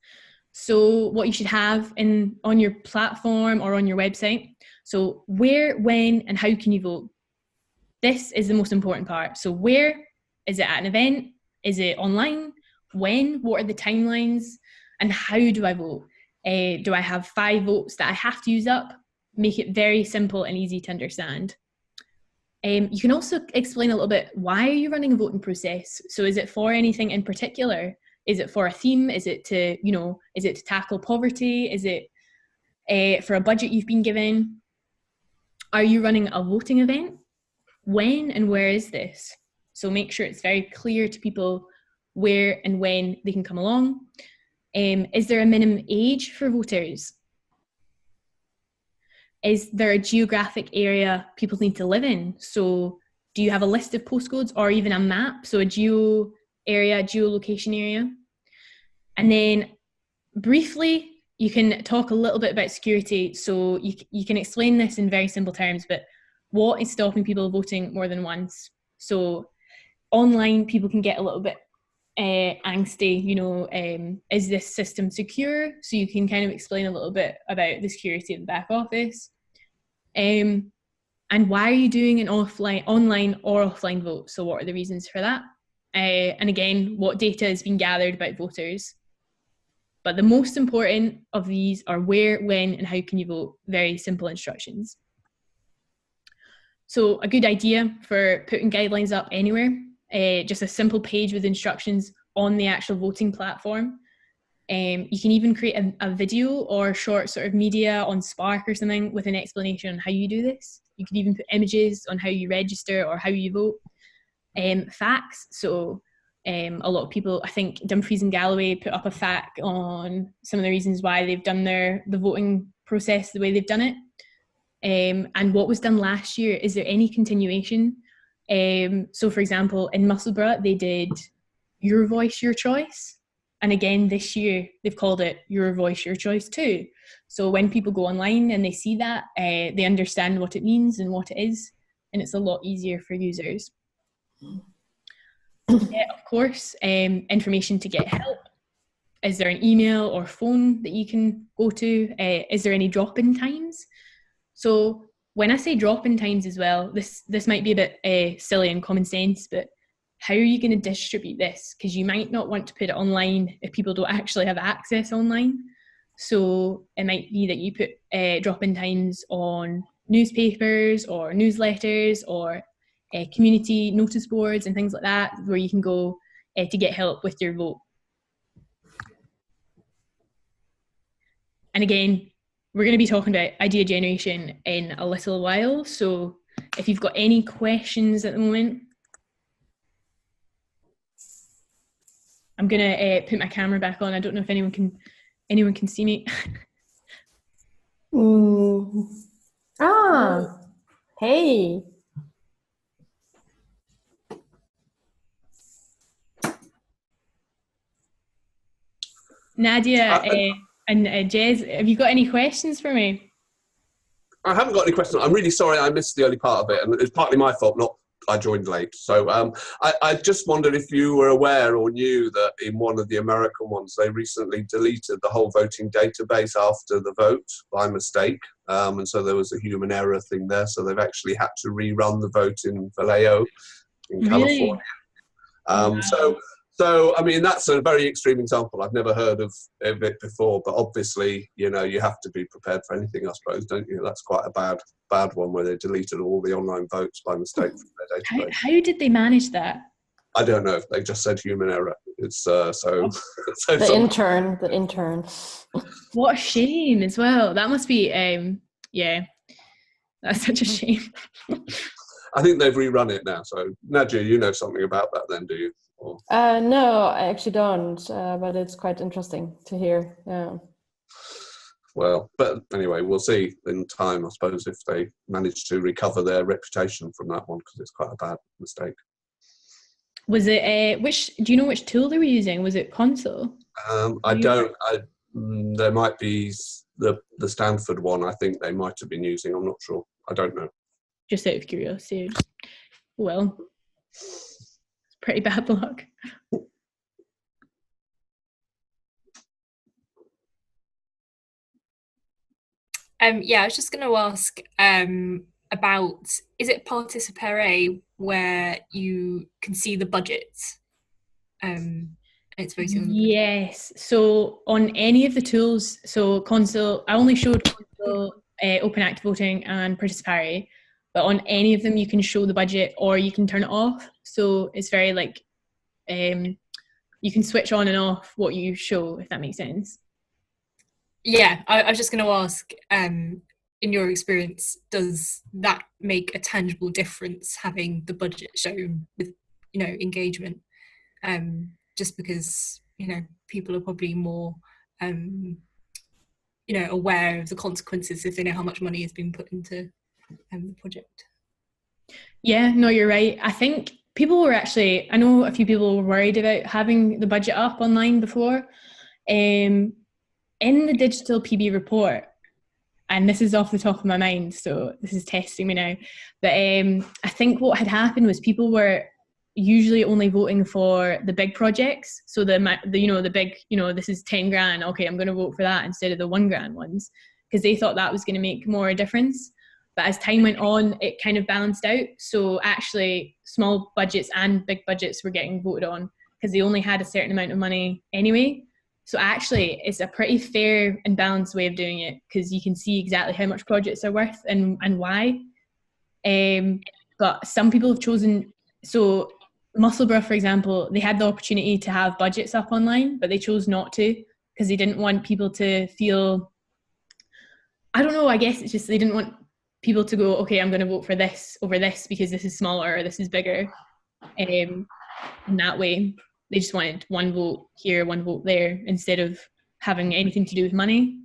So what you should have on your platform or on your website. So where, when, and how can you vote? This is the most important part. So where? Is it at an event? Is it online? When? What are the timelines? And how do I vote? Do I have 5 votes that I have to use up? Make it very simple and easy to understand. You can also explain a little bit, why are you running a voting process? So is it for anything in particular? Is it for a theme? Is it to, you know, is it to tackle poverty? Is it for a budget you've been given? Are you running a voting event? When and where is this? So make sure it's very clear to people where and when they can come along. Is there a minimum age for voters? Is there a geographic area people need to live in? So do you have a list of postcodes or even a map? So a geolocation area. And then briefly, you can talk a little bit about security. So you can explain this in very simple terms, but what is stopping people voting more than once? So online, people can get a little bit angsty, you know, is this system secure? So you can kind of explain a little bit about the security of the back office. And why are you doing an online or offline vote? So what are the reasons for that? And again, what data has been gathered about voters? But the most important of these are where, when, and how can you vote? Very simple instructions. So a good idea for putting guidelines up anywhere, just a simple page with instructions on the actual voting platform. You can even create a video or short sort of media on Spark or something with an explanation on how you do this. You can even put images on how you register or how you vote. Facts, so a lot of people, I think Dumfries and Galloway put up a fact on some of the reasons why they've done the voting process the way they've done it. And what was done last year, is there any continuation? So for example, in Musselburgh, they did Your Voice, Your Choice. And again, this year, they've called it Your Voice, Your Choice too. So when people go online and they see that, they understand what it means and what it is, and it's a lot easier for users. Yeah, of course, information to get help. Is there an email or phone that you can go to? Is there any drop-in times? So when I say drop-in times as well, this might be a bit silly and common sense, but how are you going to distribute this? Because you might not want to put it online if people don't actually have access online. So it might be that you put drop-in times on newspapers or newsletters or community notice boards and things like that, where you can go to get help with your vote. And again, we're going to be talking about idea generation in a little while. So if you've got any questions at the moment, I'm going to put my camera back on. I don't know if anyone can see me. Ah, hey. Nadia and Jez, have you got any questions for me? I haven't got any questions. I'm really sorry I missed the early part of it, and it's partly my fault, not I joined late. So I just wondered if you were aware or knew that in one of the American ones, they recently deleted the whole voting database after the vote by mistake. And so there was a human error thing there. So they've actually had to rerun the vote in Vallejo in California. Wow. So, I mean, that's a very extreme example. I've never heard of it before, but obviously, you know, you have to be prepared for anything, I suppose, don't you? That's quite a bad one where they deleted all the online votes by mistake from their database. How did they manage that? I don't know. They just said human error. It's so The intern. What a shame as well. That must be, yeah, that's such a shame. I think they've rerun it now. So, Nadia, you know something about that then, do you? Or... No, I actually don't, but it's quite interesting to hear. Yeah. Well, but anyway, we'll see in time, I suppose, if they manage to recover their reputation from that one, because it's quite a bad mistake. Was it do you know which tool they were using? Was it Console? I don't. There might be the Stanford one. I think they might have been using. I'm not sure. I don't know. Just out of curiosity. Well, it's pretty bad luck. Yeah, I was just going to ask about, is it participatory where you can see the budgets? It's voting on the budget. Yes. So on any of the tools, so Console, I only showed Console, Open Active Voting and Participatory, but on any of them you can show the budget or you can turn it off. So it's very like, you can switch on and off what you show, if that makes sense. Yeah, I was just going to ask, in your experience, does that make a tangible difference having the budget shown with, you know, engagement? Just because, you know, people are probably more, you know, aware of the consequences if they know how much money has been put into the project. Yeah, no, you're right. I think people were actually, I know a few people were worried about having the budget up online before. In the digital PB report, and this is off the top of my mind, so this is testing me now, but I think what had happened was people were usually only voting for the big projects. So the you know, the big, you know, this is 10 grand, okay, I'm going to vote for that instead of the 1 grand ones, because they thought that was going to make more a difference. But as time went on, it kind of balanced out. So actually small budgets and big budgets were getting voted on because they only had a certain amount of money anyway. So actually it's a pretty fair and balanced way of doing it, because you can see exactly how much projects are worth and why. But some people have chosen, so Musselburgh, for example, they had the opportunity to have budgets up online, but they chose not to because they didn't want people to feel, I don't know, I guess it's just they didn't want people to go, okay, I'm going to vote for this over this because this is smaller or this is bigger. In that way, they just wanted one vote here, one vote there, instead of having anything to do with money.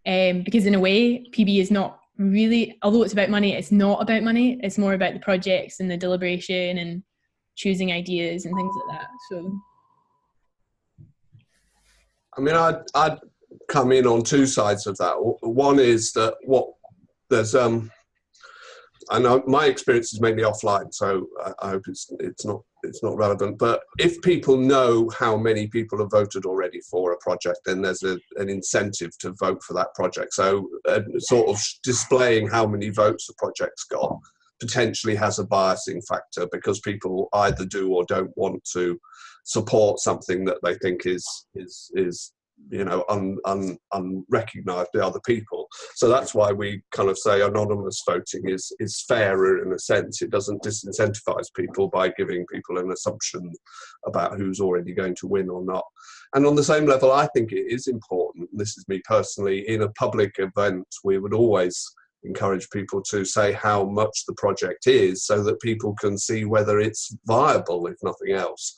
Because in a way, PB is not really, although it's about money, it's not about money. It's more about the projects and the deliberation and choosing ideas and things like that. So, I mean, I'd come in on two sides of that. One is that there's I know my experience is mainly offline, so I hope it's not relevant. But if people know how many people have voted already for a project, then there's an incentive to vote for that project. So sort of displaying how many votes a project's got potentially has a biasing factor, because people either do or don't want to support something that they think is unrecognized by other people. So that's why we kind of say anonymous voting is fairer in a sense. It doesn't disincentivize people by giving people an assumption about who's already going to win or not. And on the same level, I think it is important, this is me personally, in a public event, we would always encourage people to say how much the project is so that people can see whether it's viable, if nothing else.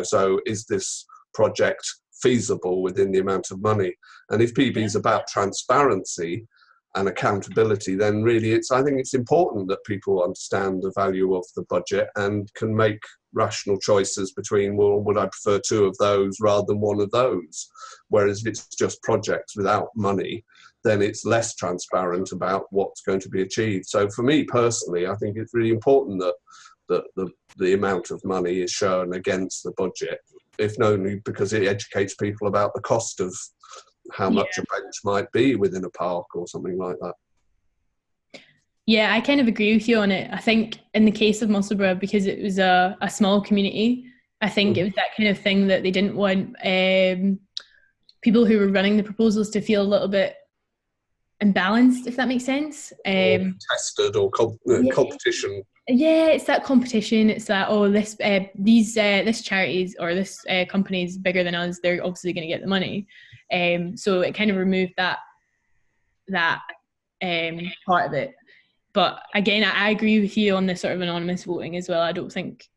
So is this project feasible within the amount of money? And if PB is about transparency and accountability, then really I think it's important that people understand the value of the budget and can make rational choices between, well, would I prefer 2 of those rather than 1 of those? Whereas if it's just projects without money, then it's less transparent about what's going to be achieved. So for me personally, I think it's really important that the amount of money is shown against the budget, if only because it educates people about the cost of how much a bench might be within a park or something like that. Yeah, I kind of agree with you on it. I think in the case of Musselburgh, because it was a small community, I think it was that kind of thing that they didn't want people who were running the proposals to feel a little bit imbalanced, if that makes sense. Or tested or competition. Yeah, it's that competition. It's that, this charities or this company is bigger than us. They're obviously going to get the money. So it kind of removed that part of it. But again, I agree with you on the sort of anonymous voting as well. I don't think,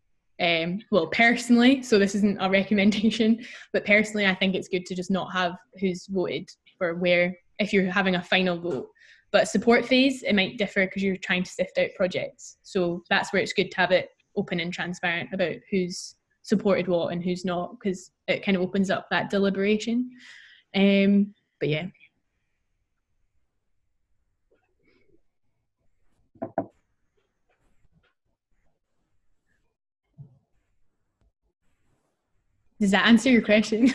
personally, so this isn't a recommendation, but personally, I think it's good to just not have who's voted for where, if you're having a final vote. But support phase, it might differ because you're trying to sift out projects. So that's where it's good to have it open and transparent about who's supported what and who's not, because it kind of opens up that deliberation. But yeah. Does that answer your question,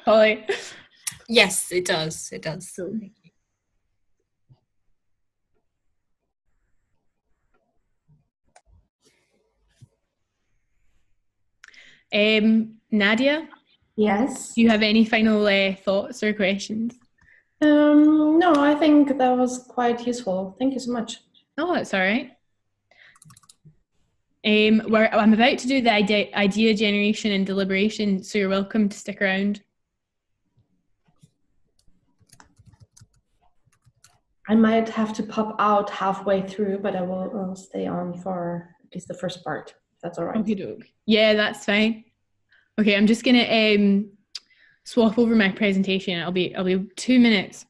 Holly? Yes, it does. It does. So, Nadia? Yes. Do you have any final thoughts or questions? No, I think that was quite useful. Thank you so much. Oh, that's all right. I'm about to do the idea generation and deliberation, so you're welcome to stick around. I might have to pop out halfway through, but I will stay on for at least the first part. That's all right. Okay, yeah, that's fine. Okay, I'm just gonna swap over my presentation. I'll be 2 minutes.